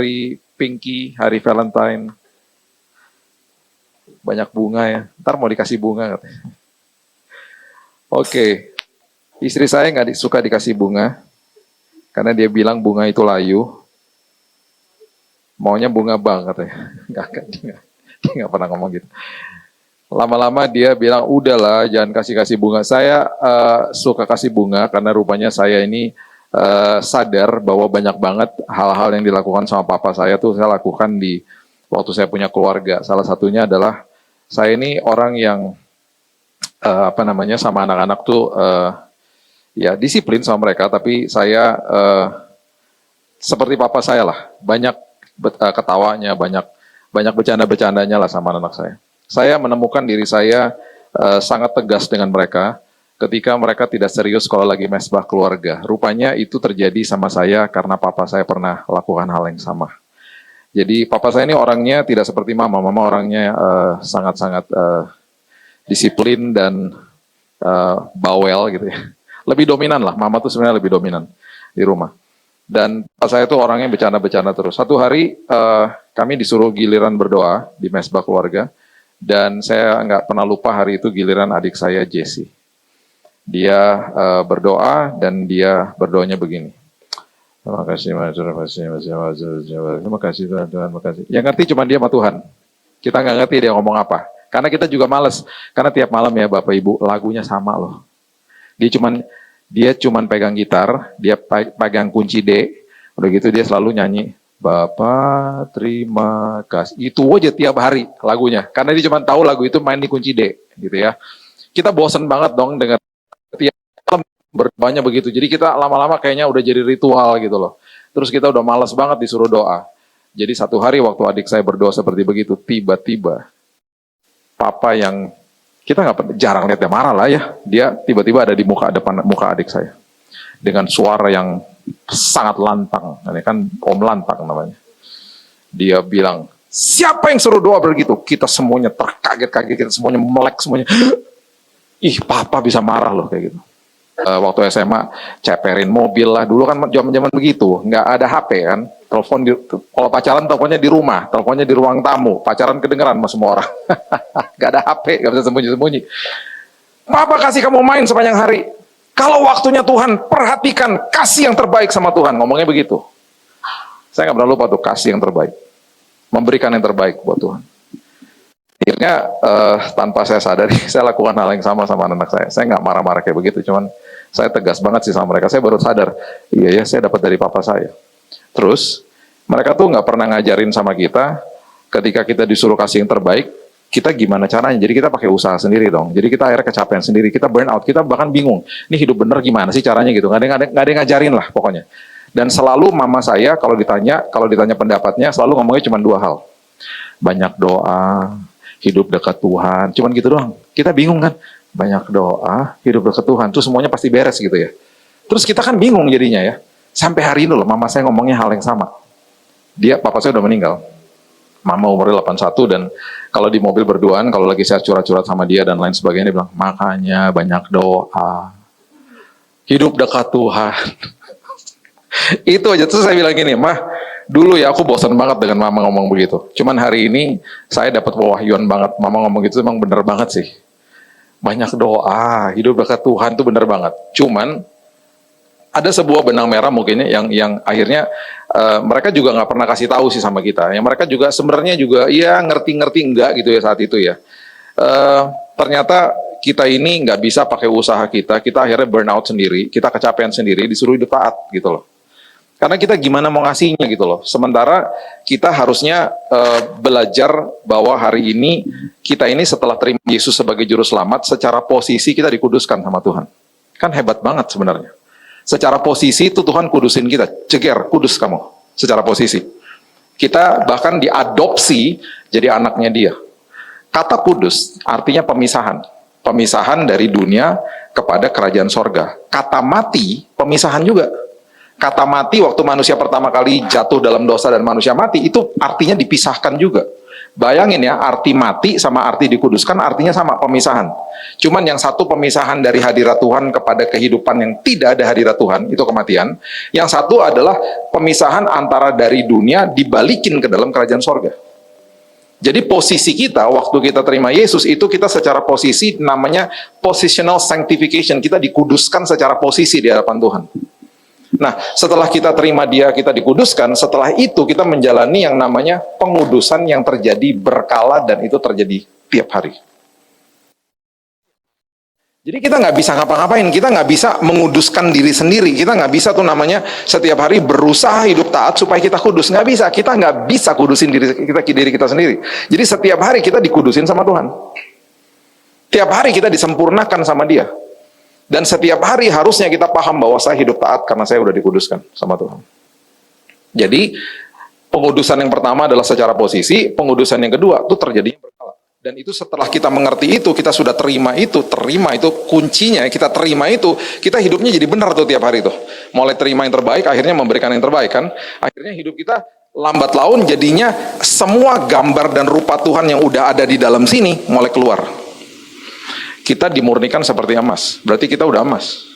hari Pinky, hari Valentine, banyak bunga ya. Ntar mau dikasih bunga katanya. Oke, istri saya nggak suka dikasih bunga, karena dia bilang bunga itu layu. Maunya bunga bang katanya. Dia nggak pernah ngomong gitu. Lama-lama dia bilang, udahlah jangan kasih-kasih bunga. Saya suka kasih bunga karena rupanya saya ini sadar bahwa banyak banget hal-hal yang dilakukan sama papa saya tuh saya lakukan di waktu saya punya keluarga. Salah satunya adalah saya ini orang yang sama anak-anak tuh ya disiplin sama mereka, tapi saya seperti papa saya lah, banyak ketawanya, banyak bercanda-bercandanya lah sama anak saya. Saya menemukan diri saya sangat tegas dengan mereka ketika mereka tidak serius kalau lagi mesbah keluarga. Rupanya itu terjadi sama saya karena papa saya pernah lakukan hal yang sama. Jadi papa saya ini orangnya tidak seperti mama. Mama orangnya sangat-sangat disiplin dan bawel gitu ya. Lebih dominan lah, mama tuh sebenarnya lebih dominan di rumah. Dan papa saya tuh orangnya bercanda-bercanda terus. Satu hari kami disuruh giliran berdoa di mesbah keluarga. Dan saya nggak pernah lupa hari itu giliran adik saya Jesse. Dia berdoa dan dia berdoanya begini. Terima kasih Tuhan, terima kasih. Yang ngerti cuma dia sama Tuhan. Kita nggak ngerti dia ngomong apa. Karena kita juga males. Karena tiap malam ya Bapak Ibu lagunya sama loh. Dia cuman pegang gitar, dia pegang kunci D. Udah gitu dia selalu nyanyi. Bapak terima kasih. Itu aja tiap hari lagunya. Karena dia cuma tahu lagu itu main di kunci D gitu ya. Kita bosen banget dong dengan tiap malam berdoanya begitu. Jadi kita lama-lama kayaknya udah jadi ritual gitu loh. Terus kita udah malas banget disuruh doa. Jadi satu hari waktu adik saya berdoa seperti begitu, tiba-tiba papa yang kita nggak jarang lihat dia marah lah ya. Dia tiba-tiba ada di depan muka adik saya. Dengan suara yang sangat lantang, ini kan Om Lantang namanya. Dia bilang, siapa yang suruh doa begitu? Kita semuanya terkaget-kaget, kita semuanya melek semuanya. Ih, papa bisa marah loh kayak gitu. Waktu SMA ceperin mobil lah, dulu kan zaman-zaman begitu, nggak ada HP kan. Telepon kalau pacaran teleponnya di rumah, teleponnya di ruang tamu, pacaran kedengeran sama semua orang. Nggak ada HP, nggak bisa sembunyi-sembunyi. Papa kasih kamu main sepanjang hari. Kalau waktunya Tuhan, perhatikan, kasih yang terbaik sama Tuhan. Ngomongnya begitu. Saya nggak pernah lupa tuh, kasih yang terbaik. Memberikan yang terbaik buat Tuhan. Akhirnya tanpa saya sadari, saya lakukan hal yang sama anak saya. Saya nggak marah-marah kayak begitu, cuman saya tegas banget sih sama mereka. Saya baru sadar, iya ya saya dapat dari papa saya. Terus, mereka tuh nggak pernah ngajarin sama kita, ketika kita disuruh kasih yang terbaik, kita gimana caranya? Jadi kita pakai usaha sendiri dong. Jadi kita akhirnya kecapean sendiri, kita burn out, kita bahkan bingung. Ini hidup bener gimana sih caranya gitu? Nggak ada yang ngajarin lah pokoknya. Dan selalu mama saya kalau ditanya pendapatnya, selalu ngomongnya cuma dua hal. Banyak doa, hidup dekat Tuhan. Cuman gitu doang. Kita bingung kan? Banyak doa, hidup dekat Tuhan. Terus semuanya pasti beres gitu ya. Terus kita kan bingung jadinya ya. Sampai hari ini loh, mama saya ngomongnya hal yang sama. Papa saya udah meninggal. Mama umurnya 81 dan kalau di mobil berduaan, kalau lagi saya curhat-curhat sama dia dan lain sebagainya, dia bilang, makanya banyak doa. Hidup dekat Tuhan. Itu aja. Terus saya bilang gini, Mah, dulu ya aku bosan banget dengan mama ngomong begitu. Cuman hari ini saya dapat pewahyuan banget. Mama ngomong gitu emang bener banget sih. Banyak doa, hidup dekat Tuhan tuh bener banget. Cuman ada sebuah benang merah mungkinnya yang akhirnya mereka juga nggak pernah kasih tahu sih sama kita. Yang mereka juga sebenarnya juga ya ngerti-ngerti enggak gitu ya saat itu ya. Ternyata kita ini nggak bisa pakai usaha kita akhirnya burn out sendiri, kita kecapean sendiri, disuruh hidup taat gitu loh. Karena kita gimana mau ngasihnya gitu loh. Sementara kita harusnya belajar bahwa hari ini kita ini setelah terima Yesus sebagai juru selamat, secara posisi kita dikuduskan sama Tuhan. Kan hebat banget sebenarnya. Secara posisi itu Tuhan kudusin kita. Ceger, kudus kamu. Secara posisi. Kita bahkan diadopsi jadi anaknya dia. Kata kudus artinya pemisahan. Pemisahan dari dunia kepada kerajaan sorga. Kata mati, pemisahan juga. Kata mati waktu manusia pertama kali jatuh dalam dosa dan manusia mati, itu artinya dipisahkan juga. Bayangin ya, arti mati sama arti dikuduskan artinya sama, pemisahan. Cuman yang satu pemisahan dari hadirat Tuhan kepada kehidupan yang tidak ada hadirat Tuhan, itu kematian. Yang satu adalah pemisahan antara dari dunia dibalikin ke dalam kerajaan sorga. Jadi posisi kita waktu kita terima Yesus itu kita secara posisi namanya positional sanctification. Kita dikuduskan secara posisi di hadapan Tuhan. Nah, setelah kita terima Dia, kita dikuduskan, setelah itu kita menjalani yang namanya pengudusan yang terjadi berkala dan itu terjadi tiap hari. Jadi kita nggak bisa ngapa-ngapain, kita nggak bisa menguduskan diri sendiri, kita nggak bisa tuh namanya setiap hari berusaha hidup taat supaya kita kudus, nggak bisa, kita nggak bisa kudusin diri kita sendiri. Jadi setiap hari kita dikudusin sama Tuhan. Tiap hari kita disempurnakan sama Dia. Dan setiap hari harusnya kita paham bahwa saya hidup taat karena saya udah dikuduskan sama Tuhan. Jadi pengudusan yang pertama adalah secara posisi, pengudusan yang kedua itu terjadinya berkala. Dan itu setelah kita mengerti itu, kita sudah terima itu kuncinya, kita terima itu, kita hidupnya jadi benar tuh tiap hari tuh. Mulai terima yang terbaik, akhirnya memberikan yang terbaik kan. Akhirnya hidup kita lambat laun jadinya semua gambar dan rupa Tuhan yang udah ada di dalam sini mulai keluar. Kita dimurnikan seperti emas, berarti kita udah emas.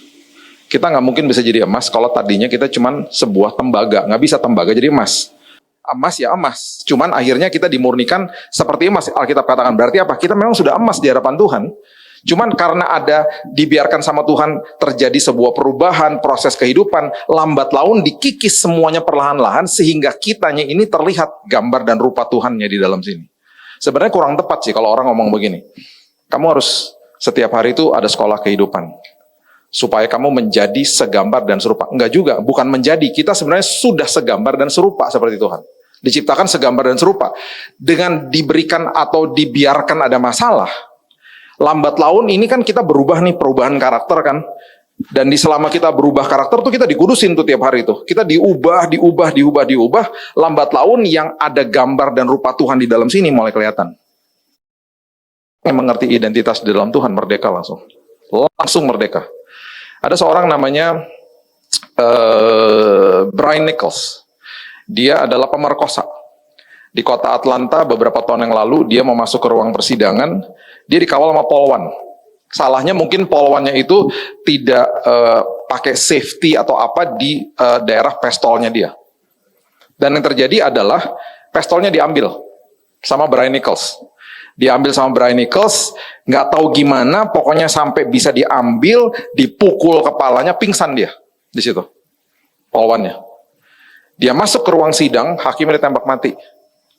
Kita nggak mungkin bisa jadi emas kalau tadinya kita cuman sebuah tembaga, nggak bisa tembaga jadi emas. Emas ya emas, cuman akhirnya kita dimurnikan seperti emas. Alkitab katakan berarti apa? Kita memang sudah emas di hadapan Tuhan. Cuman karena ada dibiarkan sama Tuhan terjadi sebuah perubahan, proses kehidupan, lambat laun dikikis semuanya perlahan-lahan sehingga kitanya ini terlihat gambar dan rupa Tuhannya di dalam sini. Sebenarnya kurang tepat sih kalau orang ngomong begini. Kamu harus setiap hari itu ada sekolah kehidupan. Supaya kamu menjadi segambar dan serupa. Enggak juga, bukan menjadi. Kita sebenarnya sudah segambar dan serupa seperti Tuhan. Diciptakan segambar dan serupa. Dengan diberikan atau dibiarkan ada masalah, lambat laun ini kan kita berubah nih, perubahan karakter kan. Dan selama kita berubah karakter tuh kita dikudusin tuh tiap hari tuh. Kita diubah. Lambat laun yang ada gambar dan rupa Tuhan di dalam sini mulai kelihatan. Yang mengerti identitas di dalam Tuhan merdeka langsung merdeka. Ada seorang namanya Brian Nichols. Dia adalah pemerkosa di kota Atlanta beberapa tahun yang lalu. Dia mau masuk ke ruang persidangan, dia dikawal sama polwan. Salahnya mungkin polwannya itu tidak pakai safety atau apa di daerah pistolnya dia. Dan yang terjadi adalah pistolnya diambil sama Brian Nichols. Diambil sama Brian Nichols, nggak tahu gimana, pokoknya sampai bisa diambil, dipukul kepalanya, pingsan dia di situ, polwannya. Dia masuk ke ruang sidang, hakimnya ditembak mati,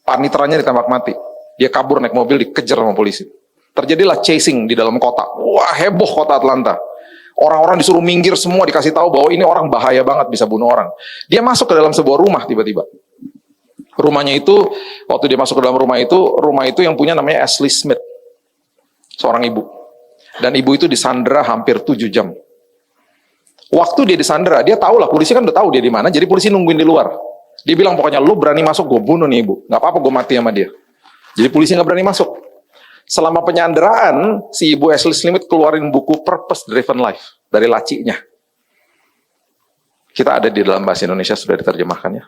paniteranya ditembak mati, dia kabur naik mobil, dikejar sama polisi. Terjadilah chasing di dalam kota, wah heboh kota Atlanta. Orang-orang disuruh minggir semua, dikasih tahu bahwa ini orang bahaya banget, bisa bunuh orang. Dia masuk ke dalam sebuah rumah tiba-tiba. Rumahnya itu, waktu dia masuk ke dalam rumah itu yang punya namanya Ashley Smith. Seorang ibu. Dan ibu itu disandera hampir 7 jam. Waktu dia disandera, dia tahu lah, polisi kan udah tahu dia di mana, jadi polisi nungguin di luar. Dia bilang pokoknya, lu berani masuk, gue bunuh nih ibu. Gak apa-apa, gue mati sama dia. Jadi polisi gak berani masuk. Selama penyanderaan, si ibu Ashley Smith keluarin buku Purpose Driven Life dari lacinya. Kita ada di dalam bahasa Indonesia, sudah diterjemahkan ya.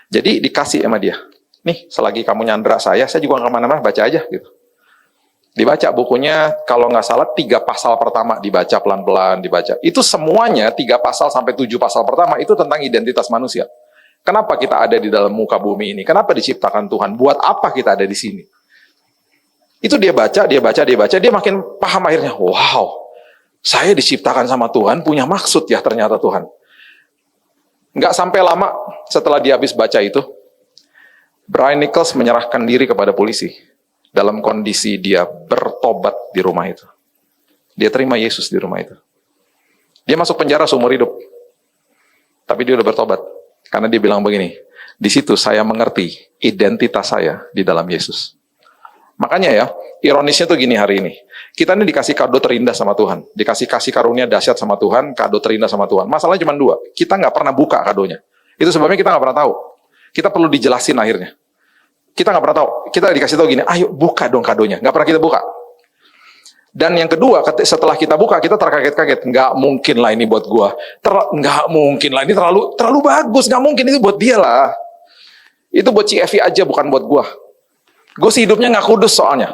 Jadi dikasih sama dia, nih selagi kamu nyandera saya juga nggak kemana-mana, baca aja gitu. Dibaca bukunya, kalau nggak salah 3 pasal pertama dibaca pelan-pelan, dibaca. Itu semuanya 3 pasal sampai 7 pasal pertama itu tentang identitas manusia. Kenapa kita ada di dalam muka bumi ini? Kenapa diciptakan Tuhan? Buat apa kita ada di sini? Itu dia baca, dia makin paham akhirnya, wow, saya diciptakan sama Tuhan, punya maksud ya ternyata Tuhan. Nggak sampai lama setelah dia habis baca itu, Brian Nichols menyerahkan diri kepada polisi dalam kondisi dia bertobat di rumah itu. Dia terima Yesus di rumah itu. Dia masuk penjara seumur hidup. Tapi dia udah bertobat. Karena dia bilang begini, di situ saya mengerti identitas saya di dalam Yesus. Makanya ya, ironisnya tuh gini hari ini. Kita ini dikasih kado terindah sama Tuhan. Dikasih kasih karunia dahsyat sama Tuhan, kado terindah sama Tuhan. Masalahnya cuma 2. Kita nggak pernah buka kadonya. Itu sebabnya kita nggak pernah tahu. Kita perlu dijelasin akhirnya. Kita nggak pernah tahu. Kita dikasih tahu gini, ayo buka dong kadonya. Nggak pernah kita buka. Dan yang kedua, setelah kita buka, kita terkaget-kaget. Nggak mungkin lah ini buat gua. Nggak mungkin lah, ini terlalu bagus. Nggak mungkin, itu buat dia lah. Itu buat CFI aja, bukan buat gua. Gue sih hidupnya nggak kudus soalnya.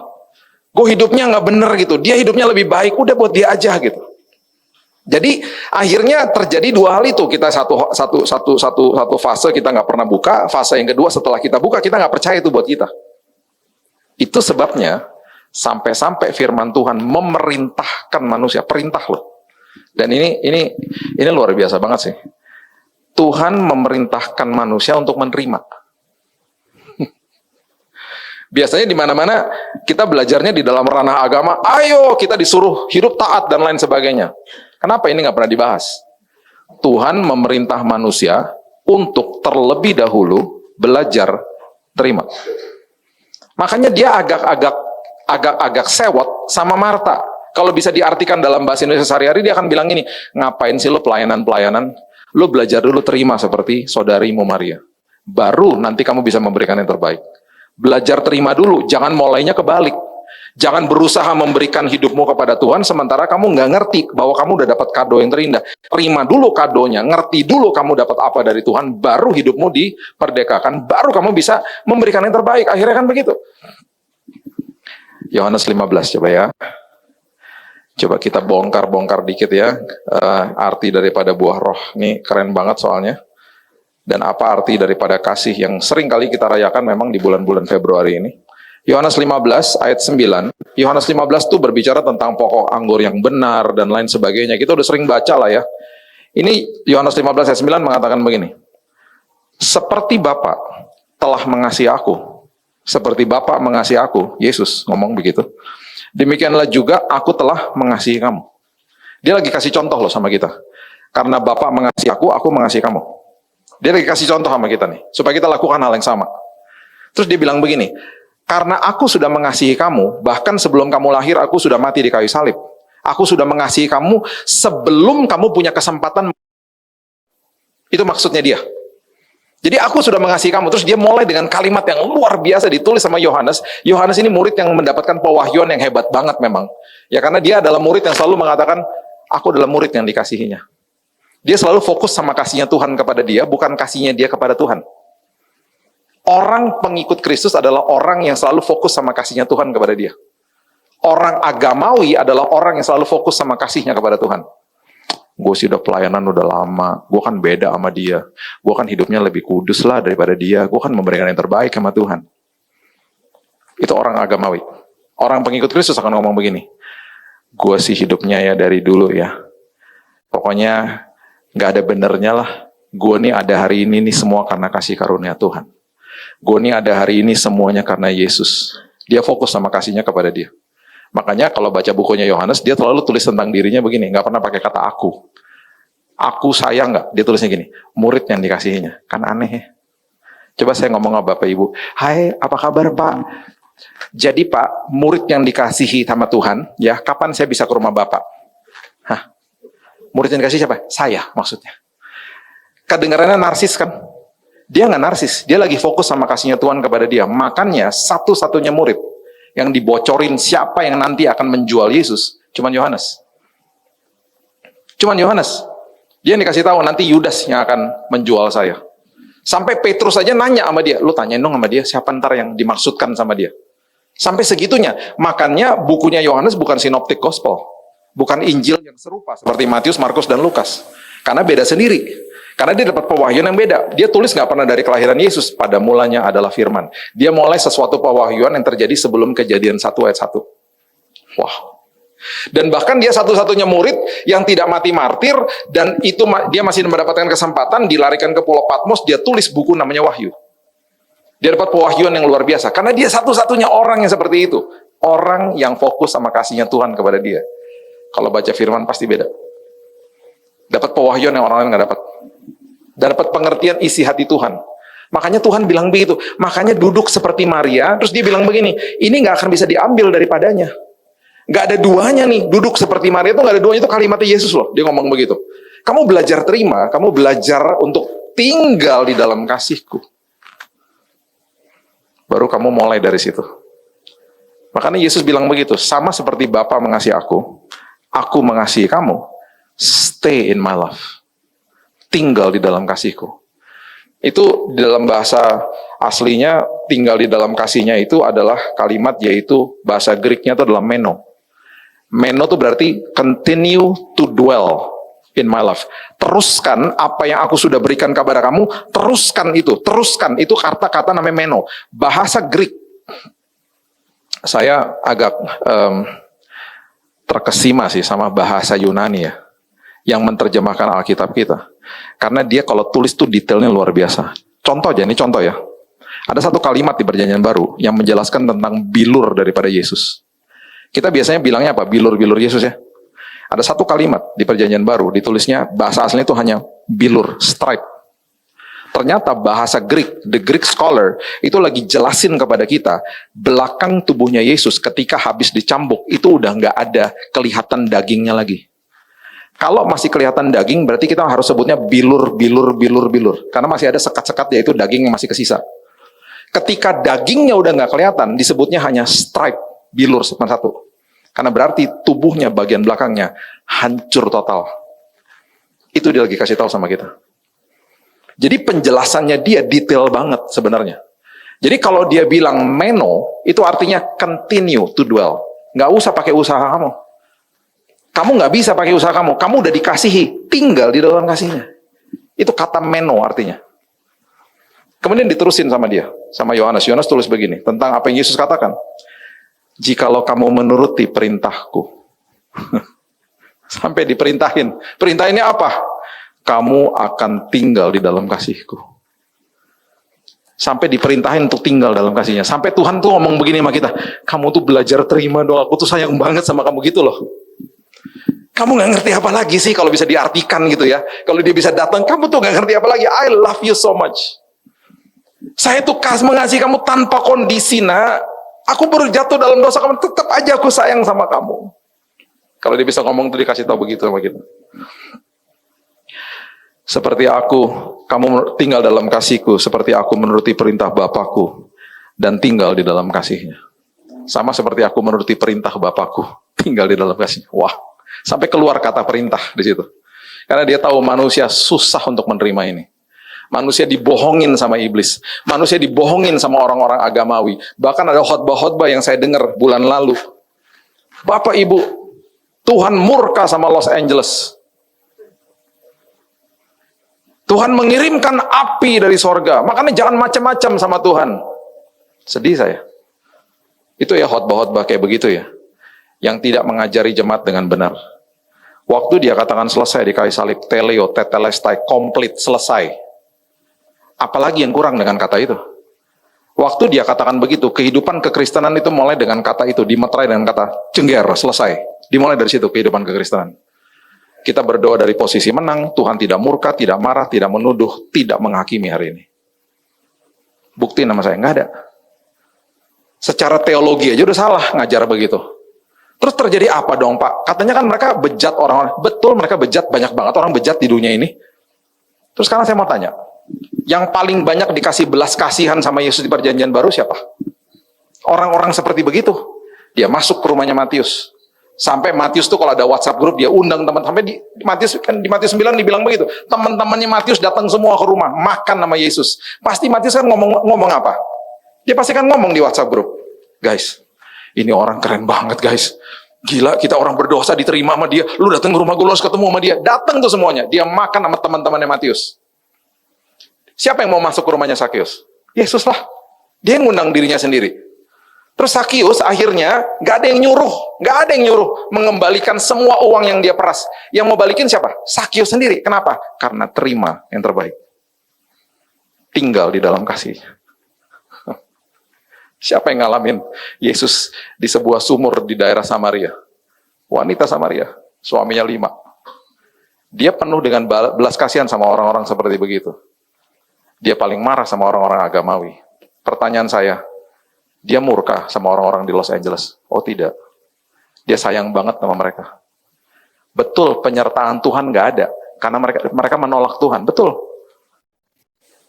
Gue hidupnya nggak bener gitu. Dia hidupnya lebih baik. Udah buat dia aja gitu. Jadi akhirnya terjadi dua hal itu. Kita satu fase kita nggak pernah buka. Fase yang kedua setelah kita buka kita nggak percaya itu buat kita. Itu sebabnya sampai-sampai firman Tuhan memerintahkan manusia, perintah loh. Dan ini luar biasa banget sih. Tuhan memerintahkan manusia untuk menerima. Biasanya di mana-mana kita belajarnya di dalam ranah agama, ayo kita disuruh hidup taat dan lain sebagainya. Kenapa ini nggak pernah dibahas? Tuhan memerintah manusia untuk terlebih dahulu belajar terima. Makanya dia agak sewot sama Marta. Kalau bisa diartikan dalam bahasa Indonesia sehari-hari, dia akan bilang ini, ngapain sih lo pelayanan-pelayanan? Lo belajar dulu terima seperti saudarimu Maria. Baru nanti kamu bisa memberikan yang terbaik. Belajar terima dulu, jangan mulainya kebalik. Jangan berusaha memberikan hidupmu kepada Tuhan, sementara kamu nggak ngerti bahwa kamu udah dapat kado yang terindah. Terima dulu kadonya, ngerti dulu kamu dapat apa dari Tuhan, baru hidupmu diperdekakan, baru kamu bisa memberikan yang terbaik. Akhirnya kan begitu. Yohanes 15 coba ya. Coba kita bongkar dikit ya, arti daripada buah roh. Ini keren banget soalnya. Dan apa arti daripada kasih yang sering kali kita rayakan memang di bulan-bulan Februari ini. Yohanes 15 ayat 9. Yohanes 15 itu berbicara tentang pokok anggur yang benar dan lain sebagainya. Kita udah sering baca lah ya. Ini Yohanes 15 ayat 9 mengatakan begini. Seperti Bapa telah mengasihi aku, seperti Bapa mengasihi aku, Yesus ngomong begitu. Demikianlah juga aku telah mengasihi kamu. Dia lagi kasih contoh loh sama kita. Karena Bapa mengasihi aku mengasihi kamu. Dia lagi kasih contoh sama kita nih, supaya kita lakukan hal yang sama. Terus dia bilang begini, karena aku sudah mengasihi kamu, bahkan sebelum kamu lahir aku sudah mati di kayu salib. Aku sudah mengasihi kamu sebelum kamu punya kesempatan. Itu maksudnya dia. Jadi aku sudah mengasihi kamu. Terus dia mulai dengan kalimat yang luar biasa ditulis sama Yohanes. Yohanes ini murid yang mendapatkan pewahyuan yang hebat banget memang. Ya karena dia adalah murid yang selalu mengatakan, aku adalah murid yang dikasihinya. Dia selalu fokus sama kasihnya Tuhan kepada dia, bukan kasihnya dia kepada Tuhan. Orang pengikut Kristus adalah orang yang selalu fokus sama kasihnya Tuhan kepada dia. Orang agamawi adalah orang yang selalu fokus sama kasihnya kepada Tuhan. Gue sih udah pelayanan udah lama, gue kan beda sama dia. Gue kan hidupnya lebih kudus lah daripada dia. Gue kan memberikan yang terbaik sama Tuhan. Itu orang agamawi. Orang pengikut Kristus akan ngomong begini. Gue sih hidupnya ya dari dulu ya. Pokoknya gak ada benernya lah. Gue nih ada hari ini nih semua karena kasih karunia Tuhan. Gue nih ada hari ini semuanya karena Yesus. Dia fokus sama kasihnya kepada dia. Makanya kalau baca bukunya Yohanes, dia selalu tulis tentang dirinya begini, nggak pernah pakai kata aku. Aku sayang nggak? Dia tulisnya gini, murid yang dikasihinya. Kan aneh ya. Coba saya ngomong sama Bapak Ibu, hai apa kabar Pak? Jadi Pak, murid yang dikasihi sama Tuhan, ya kapan saya bisa ke rumah Bapak? Hah? Murid yang dikasihi siapa? Saya maksudnya. Kedengarannya narsis kan? Dia nggak narsis, dia lagi fokus sama kasihnya Tuhan kepada dia. Makanya satu-satunya murid yang dibocorin siapa yang nanti akan menjual Yesus, cuman Yohanes. Cuman Yohanes. Dia yang dikasih tahu nanti Yudas yang akan menjual saya. Sampai Petrus aja nanya sama dia, lu tanyain dong sama dia siapa ntar yang dimaksudkan sama dia. Sampai segitunya. Makanya bukunya Yohanes bukan Synoptic Gospel, bukan Injil yang serupa seperti Matius, Markus, dan Lukas. Karena beda sendiri. Karena dia dapat pewahyuan yang beda. Dia tulis nggak pernah dari kelahiran Yesus. Pada mulanya adalah firman. Dia mulai sesuatu pewahyuan yang terjadi sebelum Kejadian 1 ayat 1. Wah. Dan bahkan dia satu-satunya murid yang tidak mati martir. Dan itu dia masih mendapatkan kesempatan dilarikan ke Pulau Patmos. Dia tulis buku namanya Wahyu. Dia dapat pewahyuan yang luar biasa. Karena dia satu-satunya orang yang seperti itu. Orang yang fokus sama kasihnya Tuhan kepada dia. Kalau baca firman pasti beda. Dapat pewahyuan yang orang lain nggak dapat. Dan dapat pengertian isi hati Tuhan. Makanya Tuhan bilang begitu. Makanya duduk seperti Maria. Terus dia bilang begini. Ini nggak akan bisa diambil daripadanya. Nggak ada duanya nih. Duduk seperti Maria itu nggak ada duanya. Itu kalimatnya Yesus loh. Dia ngomong begitu. Kamu belajar terima. Kamu belajar untuk tinggal di dalam kasihku. Baru kamu mulai dari situ. Makanya Yesus bilang begitu. Sama seperti Bapa mengasihi aku mengasihi kamu. Stay in my love. Tinggal di dalam kasihku. Itu di dalam bahasa Aslinya tinggal di dalam kasihnya itu adalah kalimat, yaitu bahasa Greeknya itu adalah meno. Meno itu berarti continue to dwell in my life. Teruskan apa yang aku sudah berikan kepada kamu, teruskan itu. Teruskan, itu kata-kata namanya meno. Bahasa Greek. Saya agak terkesima sih sama bahasa Yunani ya, yang menerjemahkan Alkitab kita. Karena dia kalau tulis tuh detailnya luar biasa. Contoh aja, ini contoh ya. Ada satu kalimat di Perjanjian Baru yang menjelaskan tentang bilur daripada Yesus. Kita biasanya bilangnya apa? Bilur-bilur Yesus ya. Ada satu kalimat di Perjanjian Baru, ditulisnya bahasa aslinya itu hanya bilur, stripe. Ternyata bahasa Greek, the Greek scholar, itu lagi jelasin kepada kita, belakang tubuhnya Yesus ketika habis dicambuk, itu udah nggak ada kelihatan dagingnya lagi. Kalau masih kelihatan daging, berarti kita harus sebutnya bilur. Karena masih ada sekat-sekat, yaitu daging yang masih kesisa. Ketika dagingnya udah nggak kelihatan, disebutnya hanya stripe, bilur satu. Karena berarti tubuhnya bagian belakangnya hancur total. Itu dia lagi kasih tahu sama kita. Jadi penjelasannya dia detail banget sebenarnya. Jadi kalau dia bilang meno, itu artinya continue to dwell. Nggak usah pakai usaha kamu. Kamu nggak bisa pakai usaha kamu. Kamu udah dikasihi, tinggal di dalam kasihnya. Itu kata meno artinya. Kemudian diterusin sama dia, sama Yohanes. Yohanes tulis begini, tentang apa yang Yesus katakan. Jikalau kamu menuruti perintahku. Sampai diperintahin. Perintahnya apa? Kamu akan tinggal di dalam kasihku. Sampai diperintahin untuk tinggal dalam kasihnya. Sampai Tuhan tuh ngomong begini sama kita. Kamu tuh belajar terima dong. Aku tuh sayang banget sama kamu gitu loh. Kamu gak ngerti apa lagi sih kalau bisa diartikan gitu ya. Kalau dia bisa datang, kamu tuh gak ngerti apa lagi. I love you so much. Saya tuh mengasihi kamu tanpa kondisi, nak. Aku baru jatuh dalam dosa kamu, tetap aja aku sayang sama kamu. Kalau dia bisa ngomong tuh dikasih tahu begitu sama kita. Seperti aku, kamu tinggal dalam kasihku, seperti aku menuruti perintah Bapakku dan tinggal di dalam kasihnya. Sama seperti aku menuruti perintah Bapakku, tinggal di dalam kasihnya. Wah, sampai keluar kata perintah di situ. Karena dia tahu manusia susah untuk menerima ini. Manusia dibohongin sama iblis. Manusia dibohongin sama orang-orang agamawi. Bahkan ada khotbah-khotbah yang saya dengar bulan lalu. Bapak Ibu, Tuhan murka sama Los Angeles. Tuhan mengirimkan api dari sorga. Makanya jangan macam-macam sama Tuhan. Sedih saya. Itu ya khotbah-khotbah kayak begitu ya. Yang tidak mengajari jemaat dengan benar. Waktu dia katakan selesai di kayu salib, teleo, tetelestai, komplit, selesai. Apalagi yang kurang dengan kata itu? Waktu dia katakan begitu, kehidupan kekristenan itu mulai dengan kata itu, dimeterai dengan kata cengger, selesai. Dimulai dari situ kehidupan kekristenan. Kita berdoa dari posisi menang, Tuhan tidak murka, tidak marah, tidak menuduh, tidak menghakimi hari ini. Bukti nama saya, nggak ada. Secara teologi aja udah salah ngajar begitu. Terus terjadi apa dong Pak? Katanya kan mereka bejat orang-orang. Betul, mereka bejat, banyak banget orang bejat di dunia ini. Terus sekarang saya mau tanya, yang paling banyak dikasih belas kasihan sama Yesus di Perjanjian Baru siapa? Orang-orang seperti begitu. Dia masuk ke rumahnya Matius. Sampai Matius tuh kalau ada WhatsApp grup, dia undang teman. Sampai di Matius 9 dibilang begitu. Teman-temannya Matius datang semua ke rumah, makan sama Yesus. Pasti Matius kan ngomong apa? Dia pasti kan ngomong di WhatsApp grup. Guys, ini orang keren banget guys. Gila, kita orang berdosa diterima sama dia. Lu datang ke rumah gue, lu harus ketemu sama dia. Datang tuh semuanya. Dia makan sama teman-temannya Matius. Siapa yang mau masuk ke rumahnya Sakius? Yesus lah. Dia ngundang dirinya sendiri. Terus Sakius akhirnya nggak ada yang nyuruh mengembalikan semua uang yang dia peras. Yang mau balikin siapa? Sakius sendiri. Kenapa? Karena terima yang terbaik. Tinggal di dalam kasih. Siapa yang ngalamin Yesus di sebuah sumur di daerah Samaria? Wanita Samaria, suaminya 5. Dia penuh dengan belas kasihan sama orang-orang seperti begitu. Dia paling marah sama orang-orang agamawi. Pertanyaan saya, dia murka sama orang-orang di Los Angeles? Oh tidak. Dia sayang banget sama mereka. Betul, penyertaan Tuhan nggak ada. Karena mereka menolak Tuhan. Betul.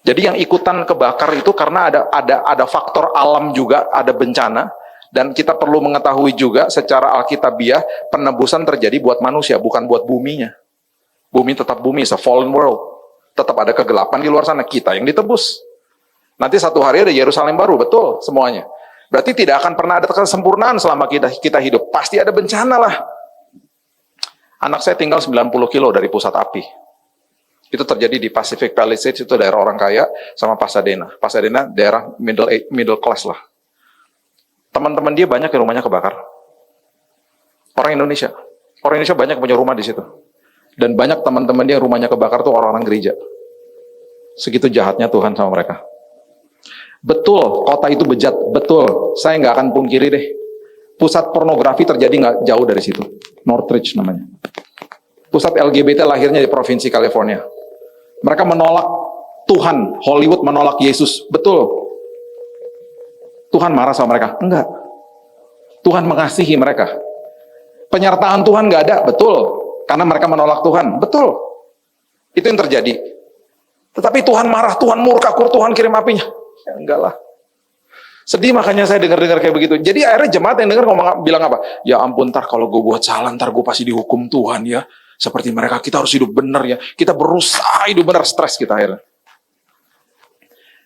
Jadi yang ikutan kebakar itu karena ada faktor alam juga, ada bencana. Dan kita perlu mengetahui juga secara alkitabiah, penebusan terjadi buat manusia, bukan buat buminya. Bumi tetap bumi, it's a fallen world. Tetap ada kegelapan di luar sana, kita yang ditebus. Nanti satu hari ada Yerusalem baru, betul semuanya. Berarti tidak akan pernah ada kesempurnaan selama kita hidup. Pasti ada bencana lah. Anak saya tinggal 90 kilo dari pusat api. Itu terjadi di Pacific Palisades, itu daerah orang kaya, sama Pasadena. Pasadena daerah middle class lah. Teman-teman dia banyak yang rumahnya kebakar. Orang Indonesia banyak punya rumah di situ. Dan banyak teman-teman dia yang rumahnya kebakar tuh orang-orang gereja. Segitu jahatnya Tuhan sama mereka. Betul, kota itu bejat. Betul, saya nggak akan pungkiri deh. Pusat pornografi terjadi nggak jauh dari situ. Northridge namanya. Pusat LGBT lahirnya di provinsi California. Mereka menolak Tuhan. Hollywood menolak Yesus. Betul. Tuhan marah sama mereka? Enggak. Tuhan mengasihi mereka. Penyertaan Tuhan nggak ada? Betul. Karena mereka menolak Tuhan. Betul. Itu yang terjadi. Tetapi Tuhan marah, Tuhan murka, Tuhan kirim apinya. Ya, enggak lah. Sedih makanya saya dengar-dengar kayak begitu. Jadi akhirnya jemaat yang dengar bilang apa? Ya ampun, ntar kalau gue buat salah, ntar gue pasti dihukum Tuhan ya. Seperti mereka, kita harus hidup benar ya. Kita berusaha hidup benar, stres kita akhirnya.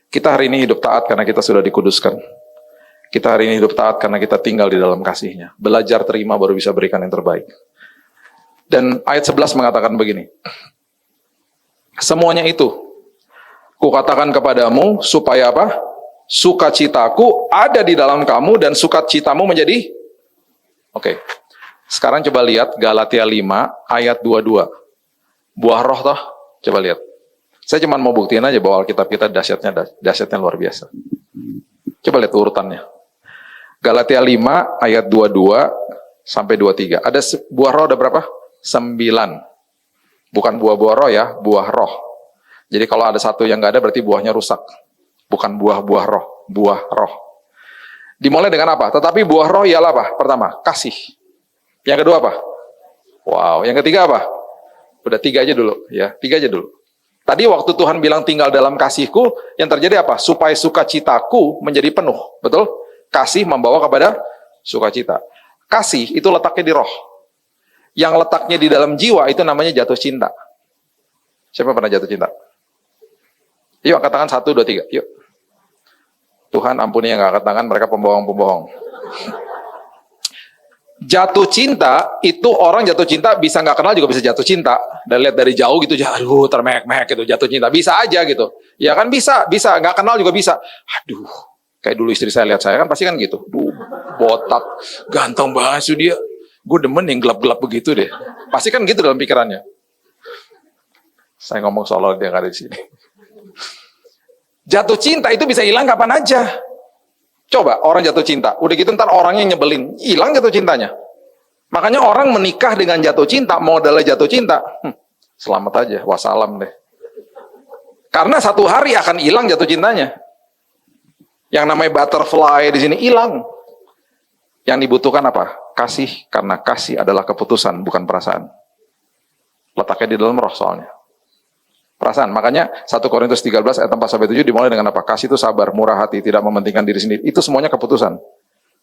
Kita hari ini hidup taat karena kita sudah dikuduskan. Kita hari ini hidup taat karena kita tinggal di dalam kasih-Nya. Belajar terima baru bisa berikan yang terbaik. Dan ayat 11 mengatakan begini. Semuanya itu, kukatakan kepadamu supaya apa? Sukacitaku ada di dalam kamu dan sukacitamu menjadi. Oke. Sekarang coba lihat Galatia 5 ayat 22. Buah roh toh? Coba lihat. Saya cuma mau buktiin aja bahwa Alkitab kita dahsyatnya luar biasa. Coba lihat urutannya. Galatia 5 ayat 22 sampai 23. Ada buah roh ada berapa? 9. Bukan buah-buah roh ya, buah roh. Jadi kalau ada satu yang nggak ada berarti buahnya rusak. Bukan buah-buah roh, buah roh. Dimulai dengan apa? Tetapi buah roh ialah apa? Pertama, kasih. Yang kedua apa? Wow. Yang ketiga apa? Udah 3 aja dulu, ya. 3 aja dulu. Tadi waktu Tuhan bilang tinggal dalam kasihku, yang terjadi apa? Supaya sukacitaku menjadi penuh. Betul? Kasih membawa kepada sukacita. Kasih itu letaknya di roh. Yang letaknya di dalam jiwa itu namanya jatuh cinta. Siapa pernah jatuh cinta? Yuk, angkat tangan 1, 2, 3. Yuk. Tuhan ampuni yang gak angkat tangan, mereka pembohong-pembohong. Jatuh cinta, itu orang jatuh cinta bisa gak kenal juga bisa jatuh cinta. Dan lihat dari jauh gitu, aduh termehek-mehek gitu, jatuh cinta. Bisa aja gitu. Ya kan bisa, gak kenal juga bisa. Aduh, kayak dulu istri saya lihat saya kan pasti kan gitu. Duh, botak, ganteng banget sih dia. Gue demen yang gelap-gelap begitu deh. Pasti kan gitu dalam pikirannya. Saya ngomong soal dia gak ada di sini. Jatuh cinta itu bisa hilang kapan aja. Coba orang jatuh cinta, udah gitu ntar orangnya nyebelin, hilang jatuh cintanya. Makanya orang menikah dengan jatuh cinta, modalnya jatuh cinta, selamat aja, wassalam deh. Karena satu hari akan hilang jatuh cintanya. Yang namanya butterfly di sini hilang. Yang dibutuhkan apa? Kasih, karena kasih adalah keputusan, bukan perasaan. Letaknya di dalam roh soalnya. Perasaan. Makanya 1 Korintus 13 ayat 4-7 dimulai dengan apa? Kasih itu sabar, murah hati, tidak mementingkan diri sendiri. Itu semuanya keputusan,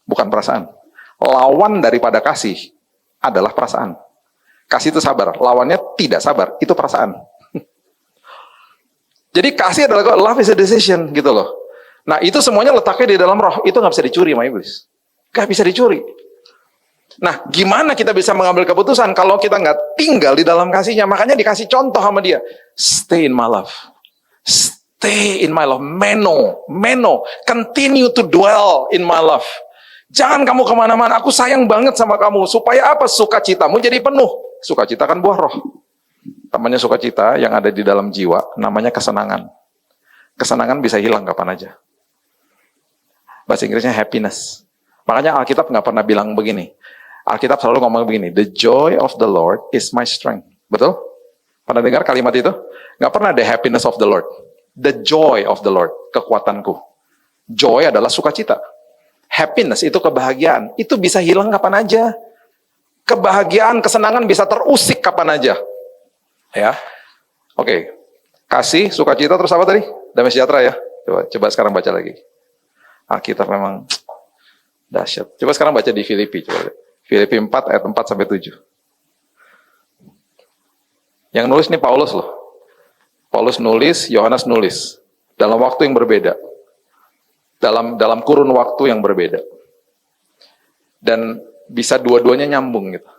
bukan perasaan. Lawan daripada kasih adalah perasaan. Kasih itu sabar, lawannya tidak sabar, itu perasaan. Jadi kasih adalah love is a decision gitu loh. Nah itu semuanya letaknya di dalam roh, itu nggak bisa dicuri sama iblis. Nggak bisa dicuri. Nah, gimana kita bisa mengambil keputusan kalau kita nggak tinggal di dalam kasihnya? Makanya dikasih contoh sama dia. Stay in my love. Stay in my love. Meno. Continue to dwell in my love. Jangan kamu kemana-mana. Aku sayang banget sama kamu. Supaya apa? Sukacitamu jadi penuh. Sukacita kan buah roh. Temannya sukacita yang ada di dalam jiwa, namanya kesenangan. Kesenangan bisa hilang kapan aja. Bahasa Inggrisnya happiness. Makanya Alkitab nggak pernah bilang begini. Alkitab selalu ngomong begini, the joy of the Lord is my strength. Betul? Pernah dengar kalimat itu? Nggak pernah the happiness of the Lord. The joy of the Lord, kekuatanku. Joy adalah sukacita. Happiness itu kebahagiaan. Itu bisa hilang kapan aja. Kebahagiaan, kesenangan bisa terusik kapan aja. Ya, oke. Kasih, sukacita, terus apa tadi? Damai sejahtera ya. Coba sekarang baca lagi. Alkitab memang dahsyat. Coba sekarang baca di Filipi. Coba lihat. Filipi 4 ayat 4-7. Yang nulis ini Paulus loh. Paulus nulis, Yohanes nulis. Dalam waktu yang berbeda. dalam kurun waktu yang berbeda. Dan bisa dua-duanya nyambung gitu.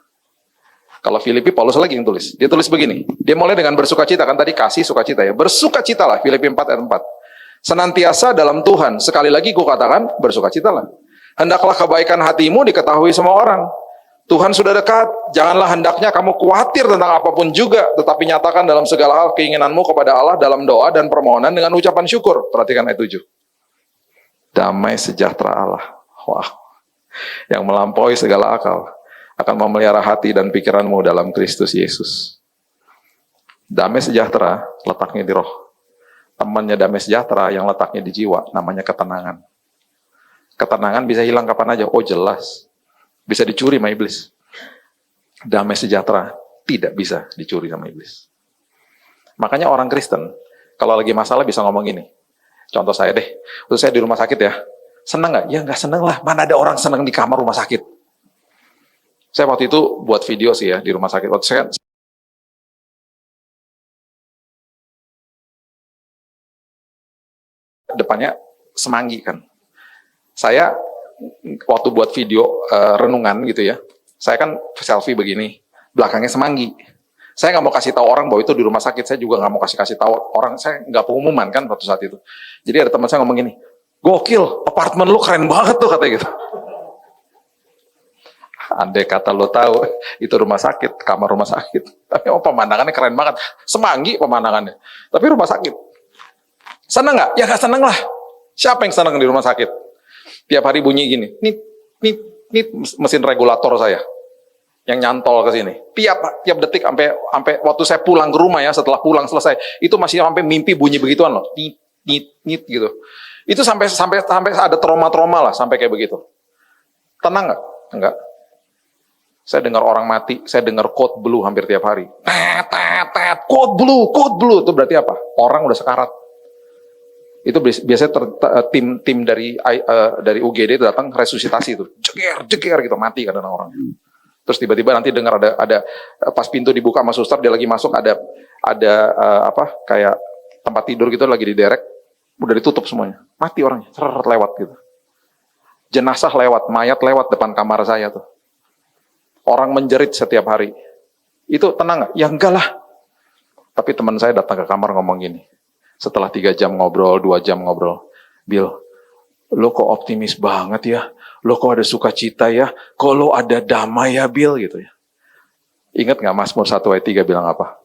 Kalau Filipi, Paulus lagi yang tulis. Dia tulis begini. Dia mulai dengan bersukacita, kan tadi kasih sukacita ya. Bersukacitalah, Filipi 4 ayat 4. Senantiasa dalam Tuhan. Sekali lagi kukatakan, bersukacitalah. Hendaklah kebaikan hatimu diketahui semua orang. Tuhan sudah dekat. Janganlah hendaknya kamu khawatir tentang apapun juga, tetapi nyatakan dalam segala hal keinginanmu kepada Allah dalam doa dan permohonan dengan ucapan syukur. Perhatikan ayat 7. Damai sejahtera Allah. Wah. Yang melampaui segala akal akan memelihara hati dan pikiranmu dalam Kristus Yesus. Damai sejahtera letaknya di roh. Temannya damai sejahtera yang letaknya di jiwa, namanya ketenangan. Ketenangan bisa hilang kapan aja. Oh jelas. Bisa dicuri sama iblis. Damai sejahtera tidak bisa dicuri sama iblis. Makanya orang Kristen, kalau lagi masalah bisa ngomong gini. Contoh saya deh, waktu saya di rumah sakit ya. Senang nggak? Ya nggak senang lah. Mana ada orang senang di kamar rumah sakit. Saya waktu itu buat video sih ya di rumah sakit. Waktu saya depannya semanggi kan. Saya waktu buat video renungan gitu ya, saya kan selfie begini, belakangnya semanggi. Saya nggak mau kasih tahu orang bahwa itu di rumah sakit. Saya juga nggak mau kasih tahu orang. Saya nggak pengumuman kan waktu saat itu. Jadi ada teman saya ngomong gini, gokil, apartemen lu keren banget tuh katanya gitu. Andai kata lo tahu itu rumah sakit, kamar rumah sakit. Tapi pemandangannya keren banget, semanggi pemandangannya. Tapi rumah sakit. Senang nggak? Ya nggak senang lah. Siapa yang senang di rumah sakit? Tiap hari bunyi gini, nih mesin regulator saya yang nyantol ke sini. Tiap detik sampai waktu saya pulang ke rumah ya, setelah pulang selesai, itu masih sampai mimpi bunyi begituan loh. Nit gitu. Itu sampai ada trauma-trauma lah sampai kayak begitu. Tenang nggak? Enggak. Saya dengar orang mati, saya dengar code blue hampir tiap hari. Code blue itu berarti apa? Orang udah sekarat. Itu biasanya tim dari UGD itu datang resusitasi itu, jeger gitu, mati kadang orang. Terus tiba-tiba nanti dengar ada pas pintu dibuka sama suster, dia lagi masuk ada kayak tempat tidur gitu lagi diderek, udah ditutup semuanya, mati orangnya, lewat gitu. Jenazah lewat, mayat lewat depan kamar saya tuh. Orang menjerit setiap hari. Itu tenang nggak? Ya enggak lah. Tapi teman saya datang ke kamar ngomong gini. Setelah 3 jam ngobrol, 2 jam ngobrol. Bill, lo kok optimis banget ya? Lo kok ada sukacita ya? Kok lo ada damai ya Bill gitu ya? Ingat nggak Mazmur 1 ayat 3 bilang apa?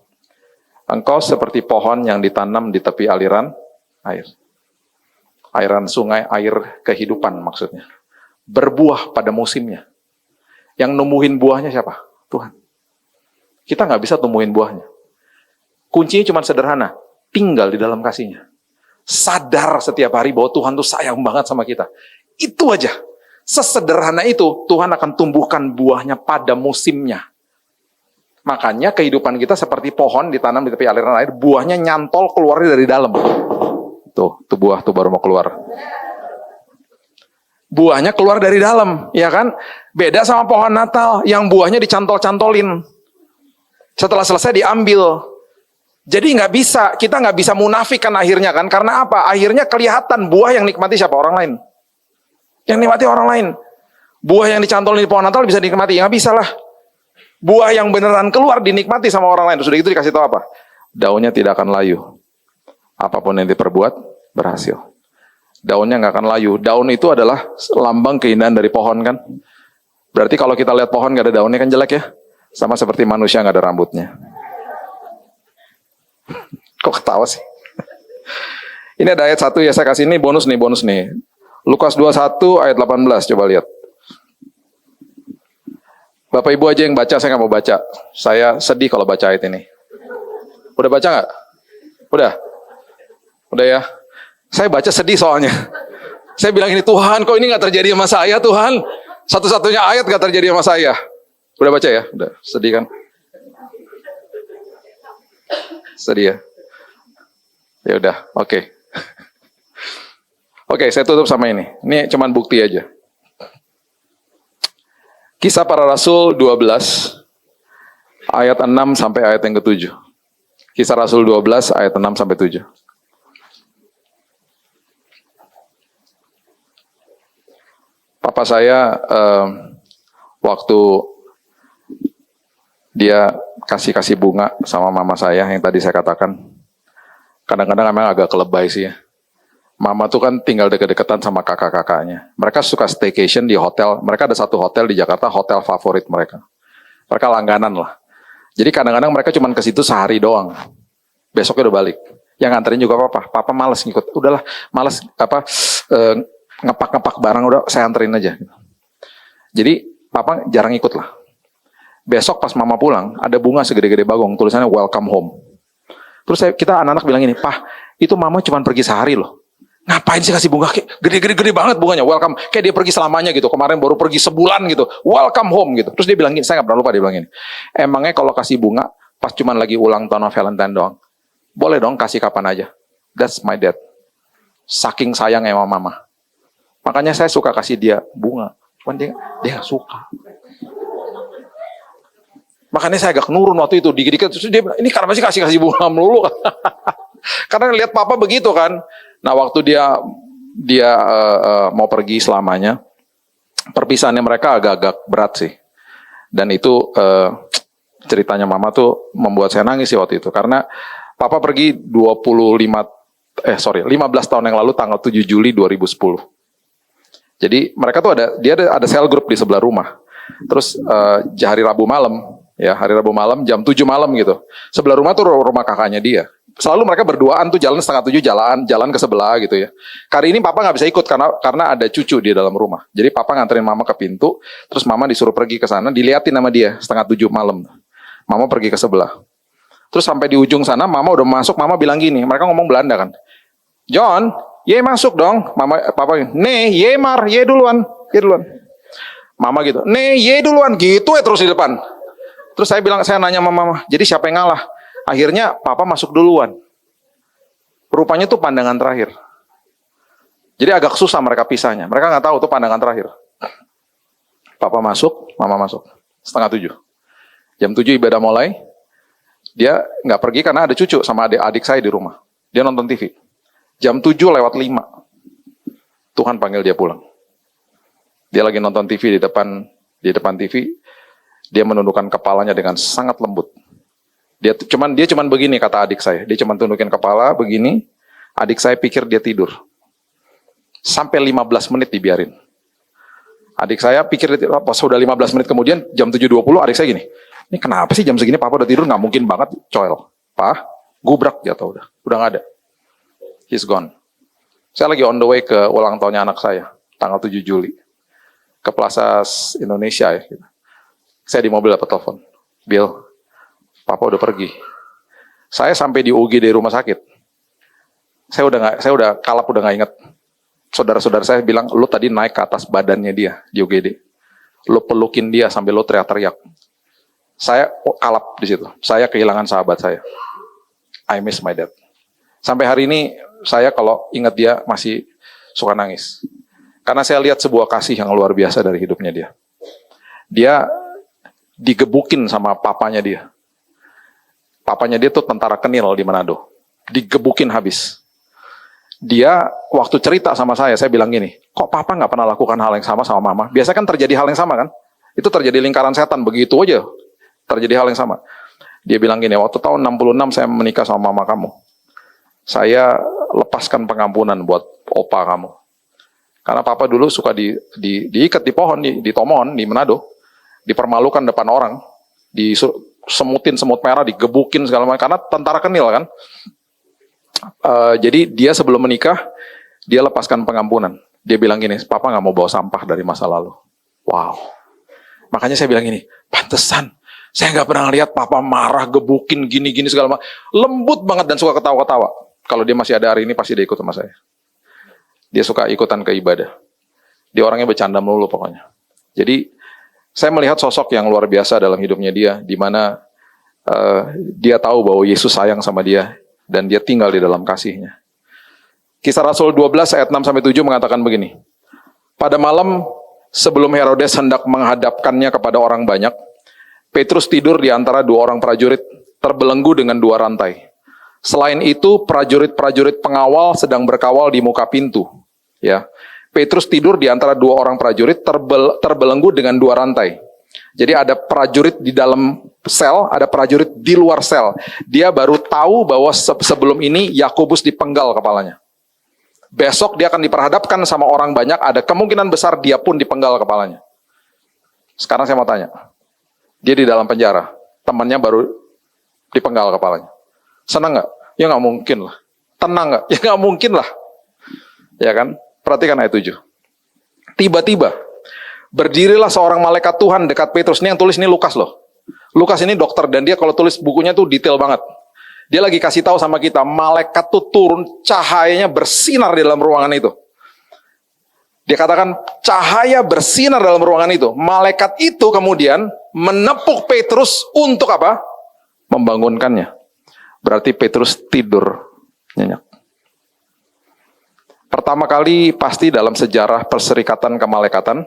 Engkau seperti pohon yang ditanam di tepi aliran air. Aliran sungai, air kehidupan maksudnya. Berbuah pada musimnya. Yang numbuhin buahnya siapa? Tuhan. Kita nggak bisa tumbuhin buahnya. Kuncinya cuma sederhana. Tinggal di dalam kasihnya. Sadar setiap hari bahwa Tuhan tuh sayang banget sama kita. Itu aja. Sesederhana itu, Tuhan akan tumbuhkan buahnya pada musimnya. Makanya kehidupan kita seperti pohon ditanam di tepi aliran air, buahnya nyantol keluar dari dalam. Tuh buah tuh baru mau keluar. Buahnya keluar dari dalam, ya kan? Beda sama pohon Natal, yang buahnya dicantol-cantolin. Setelah selesai diambil. Jadi kita nggak bisa munafikan akhirnya kan? Karena apa? Akhirnya kelihatan buah yang nikmati siapa? Orang lain. Yang nikmati orang lain. Buah yang dicantolin di pohon Natal bisa dinikmati? Nggak bisa lah. Buah yang beneran keluar dinikmati sama orang lain. Sudah gitu dikasih tahu apa? Daunnya tidak akan layu. Apapun yang diperbuat, berhasil. Daunnya nggak akan layu. Daun itu adalah lambang keindahan dari pohon kan. Berarti kalau kita lihat pohon nggak ada daunnya kan jelek ya. Sama seperti manusia nggak ada rambutnya. Kok ketawa sih? Ini ada ayat 1 ya, saya kasih ini bonus nih. Lukas 21 ayat 18, coba lihat. Bapak Ibu aja yang baca, saya nggak mau baca. Saya sedih kalau baca ayat ini. Udah baca nggak? Udah ya. Saya baca sedih soalnya. Saya bilang ini, Tuhan kok ini nggak terjadi sama saya Tuhan. Satu-satunya ayat nggak terjadi sama saya. Udah baca ya? Udah, sedih kan? Sedih ya? Ya udah, oke. Oke, saya tutup sama ini. Ini cuman bukti aja. Kisah Para Rasul 12 ayat 6 sampai ayat yang ke-7. Kisah Rasul 12 ayat 6 sampai 7. Papa saya waktu dia kasih bunga sama mama saya yang tadi saya katakan, kadang-kadang memang agak kelebay sih ya. Mama tuh kan tinggal deket-deketan sama kakak-kakaknya. Mereka suka staycation di hotel. Mereka ada satu hotel di Jakarta, hotel favorit mereka. Mereka langganan lah. Jadi kadang-kadang mereka cuma ke situ sehari doang. Besoknya udah balik. Yang nganterin juga papa. Papa males ngikut. Udahlah, males ngepak-ngepak barang, udah saya anterin aja. Jadi papa jarang ikut lah. Besok pas mama pulang, ada bunga segede-gede bagong, tulisannya welcome home. Terus kita anak-anak bilang gini, Pak, itu mama cuma pergi sehari loh. Ngapain sih kasih bunga? Gede-gede banget bunganya, welcome. Kayak dia pergi selamanya gitu, kemarin baru pergi sebulan gitu, welcome home gitu. Terus dia bilang gini, saya gak pernah lupa dia bilang gini, emangnya kalau kasih bunga, pas cuma lagi ulang tahun Valentine doang, boleh dong kasih kapan aja. That's my dad. Saking sayang sama mama. Makanya saya suka kasih dia bunga. Cuman dia gak suka. Makanya saya agak nurun waktu itu, dikit-dikit. Terus dia bilang, ini kenapa sih kasih bunga melulu? Karena lihat papa begitu kan. Nah waktu dia mau pergi selamanya, perpisahannya mereka agak-agak berat sih. Dan itu ceritanya mama tuh membuat saya nangis sih waktu itu. Karena papa pergi 15 tahun yang lalu tanggal 7 Juli 2010. Jadi mereka tuh ada sel group di sebelah rumah. Terus hari Rabu malam jam 7 malam gitu. Sebelah rumah tuh rumah kakaknya dia. Selalu mereka berduaan tuh jalan setengah 7 jalan ke sebelah gitu ya. Kali ini papa nggak bisa ikut karena ada cucu di dalam rumah. Jadi papa nganterin mama ke pintu, terus mama disuruh pergi ke sana, diliatin sama dia setengah 7 malam. Mama pergi ke sebelah. Terus sampai di ujung sana, mama udah masuk, mama bilang gini, mereka ngomong Belanda kan. John, ye masuk dong. Papa, nih, ye duluan. Mama gitu, nih, ye duluan, gitu ya terus di depan. Terus saya nanya sama mama, jadi siapa yang ngalah? Akhirnya papa masuk duluan. Rupanya tuh pandangan terakhir. Jadi agak susah mereka pisahnya. Mereka nggak tahu tuh pandangan terakhir. Papa masuk, mama masuk. Setengah 7. Jam 7 ibadah mulai. Dia nggak pergi karena ada cucu sama adik saya di rumah. Dia nonton TV. Jam 7:05. Tuhan panggil dia pulang. Dia lagi nonton TV di depan TV. Dia menundukkan kepalanya dengan sangat lembut. Dia cuman begini kata adik saya. Dia cuman tundukin kepala begini. Adik saya pikir dia tidur. Sampai 15 menit dibiarin. Adik saya pikir pas sudah 15 menit kemudian jam 7.20 adik saya gini. Ini kenapa sih jam segini papa udah tidur? Nggak mungkin banget, coel. Pak, gubrak jatuh udah nggak ada. He's gone. Saya lagi on the way ke ulang tahunnya anak saya. Tanggal 7 Juli. Ke Plaza Indonesia ya. Saya di mobil dapat telepon. Bill, papa udah pergi. Saya sampai di UGD rumah sakit. Saya udah kalap, udah nggak inget. Saudara-saudara saya bilang, lu tadi naik ke atas badannya dia di UGD. Lu pelukin dia sambil lu teriak-teriak. Saya kalap di situ. Saya kehilangan sahabat saya. I miss my dad. Sampai hari ini saya kalau ingat dia masih suka nangis. Karena saya lihat sebuah kasih yang luar biasa dari hidupnya dia. Dia digebukin sama papanya dia. Papanya dia tuh tentara Kenil di Manado. Digebukin habis. Dia waktu cerita sama saya bilang gini, kok papa nggak pernah lakukan hal yang sama mama? Biasa kan terjadi hal yang sama kan? Itu terjadi lingkaran setan, begitu aja terjadi hal yang sama. Dia bilang gini, waktu tahun 66 saya menikah sama mama kamu. Saya lepaskan pengampunan buat opa kamu. Karena papa dulu suka diikat di pohon, di Tomon, di Manado. Dipermalukan depan orang. Disemutin semut merah, digebukin segala macam. Karena tentara Kenil kan. Jadi dia sebelum menikah, dia lepaskan pengampunan. Dia bilang gini, papa gak mau bawa sampah dari masa lalu. Wow. Makanya saya bilang gini, pantesan. Saya gak pernah lihat papa marah, gebukin, gini-gini segala macam. Lembut banget dan suka ketawa-ketawa. Kalau dia masih ada hari ini, pasti dia ikut sama saya. Dia suka ikutan ke ibadah. Dia orangnya bercanda melulu pokoknya. Jadi, saya melihat sosok yang luar biasa dalam hidupnya dia, di mana dia tahu bahwa Yesus sayang sama dia, dan dia tinggal di dalam kasihnya. Kisah Rasul 12 ayat 6-7 mengatakan begini. Pada malam sebelum Herodes hendak menghadapkannya kepada orang banyak, Petrus tidur di antara dua orang prajurit, terbelenggu dengan dua rantai. Selain itu, prajurit-prajurit pengawal sedang berkawal di muka pintu. Ya, Petrus tidur di antara dua orang prajurit terbelenggu dengan dua rantai. Jadi ada prajurit di dalam sel, ada prajurit di luar sel. Dia baru tahu bahwa sebelum ini Yakobus dipenggal kepalanya. Besok dia akan diperhadapkan sama orang banyak, ada kemungkinan besar dia pun dipenggal kepalanya. Sekarang saya mau tanya, dia di dalam penjara, temannya baru dipenggal kepalanya. Senang nggak? Ya nggak mungkin lah. Tenang nggak? Ya nggak mungkin lah. Ya kan? Perhatikan ayat 7. Tiba-tiba, berdirilah seorang malaikat Tuhan dekat Petrus. Ini yang tulis ini Lukas loh. Lukas ini dokter dan dia kalau tulis bukunya tuh detail banget. Dia lagi kasih tahu sama kita, malaikat tuh turun, cahayanya bersinar di dalam ruangan itu. Dia katakan cahaya bersinar dalam ruangan itu. Malaikat itu kemudian menepuk Petrus untuk apa? Membangunkannya. Berarti Petrus tidur nyenyak. Pertama kali pasti dalam sejarah perserikatan kemalaikatan,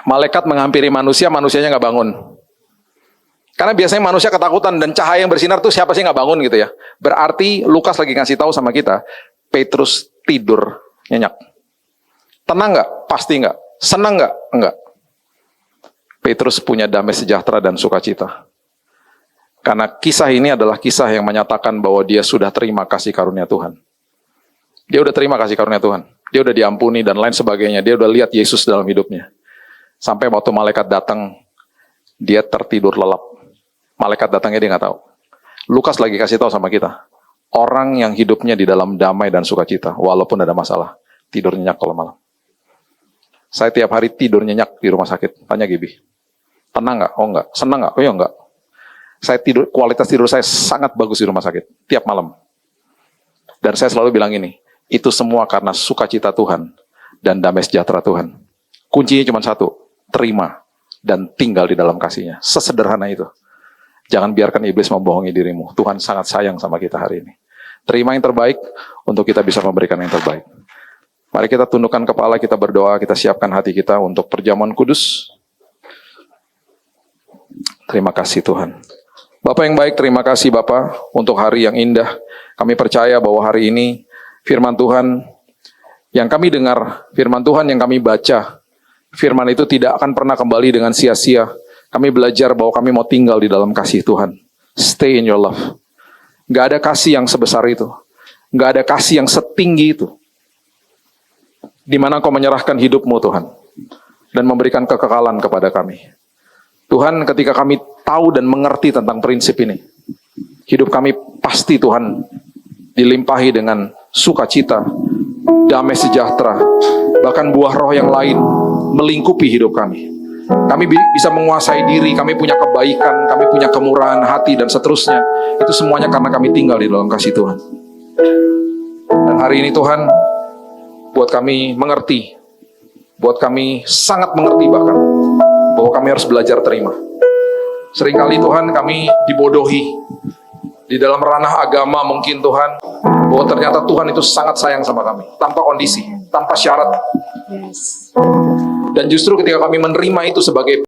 malaikat menghampiri manusia, manusianya nggak bangun. Karena biasanya manusia ketakutan dan cahaya yang bersinar tuh siapa sih nggak bangun gitu ya. Berarti Lukas lagi ngasih tahu sama kita, Petrus tidur nyenyak. Tenang nggak? Pasti nggak. Senang nggak? Enggak. Petrus punya damai sejahtera dan sukacita. Karena kisah ini adalah kisah yang menyatakan bahwa dia sudah terima kasih karunia Tuhan. Dia udah terima kasih karunia Tuhan. Dia udah diampuni dan lain sebagainya. Dia udah lihat Yesus dalam hidupnya. Sampai waktu malaikat datang, dia tertidur lelap. Malaikat datangnya dia nggak tahu. Lukas lagi kasih tahu sama kita. Orang yang hidupnya di dalam damai dan sukacita, walaupun ada masalah, tidur nyenyak kalau malam. Saya tiap hari tidur nyenyak di rumah sakit. Tanya Gibi. Tenang nggak? Oh nggak. Senang nggak? Oh ya nggak. Saya tidur, kualitas tidur saya sangat bagus di rumah sakit. Tiap malam. Dan saya selalu bilang ini. Itu semua karena sukacita Tuhan dan damai sejahtera Tuhan. Kuncinya cuma satu, terima dan tinggal di dalam kasih-Nya. Sesederhana itu. Jangan biarkan iblis membohongi dirimu. Tuhan sangat sayang sama kita hari ini. Terima yang terbaik untuk kita bisa memberikan yang terbaik. Mari kita tundukkan kepala, kita berdoa, kita siapkan hati kita untuk perjamuan kudus. Terima kasih Tuhan. Bapak yang baik, terima kasih Bapak untuk hari yang indah. Kami percaya bahwa hari ini firman Tuhan yang kami dengar, firman Tuhan yang kami baca, firman itu tidak akan pernah kembali dengan sia-sia. Kami belajar bahwa kami mau tinggal di dalam kasih Tuhan. Stay in your love. Gak ada kasih yang sebesar itu. Gak ada kasih yang setinggi itu. Di mana Kau menyerahkan hidupmu Tuhan. Dan memberikan kekekalan kepada kami. Tuhan, ketika kami tahu dan mengerti tentang prinsip ini, hidup kami pasti Tuhan dilimpahi dengan sukacita, damai sejahtera, bahkan buah roh yang lain melingkupi hidup kami. Kami bisa menguasai diri, kami punya kebaikan, kami punya kemurahan hati dan seterusnya. Itu semuanya karena kami tinggal di dalam kasih Tuhan. Dan hari ini Tuhan, buat kami mengerti, buat kami sangat mengerti bahkan, bahwa kami harus belajar terima. Seringkali Tuhan kami dibodohi di dalam ranah agama mungkin Tuhan, bahwa ternyata Tuhan itu sangat sayang sama kami, tanpa kondisi, tanpa syarat. Dan justru ketika kami menerima itu sebagai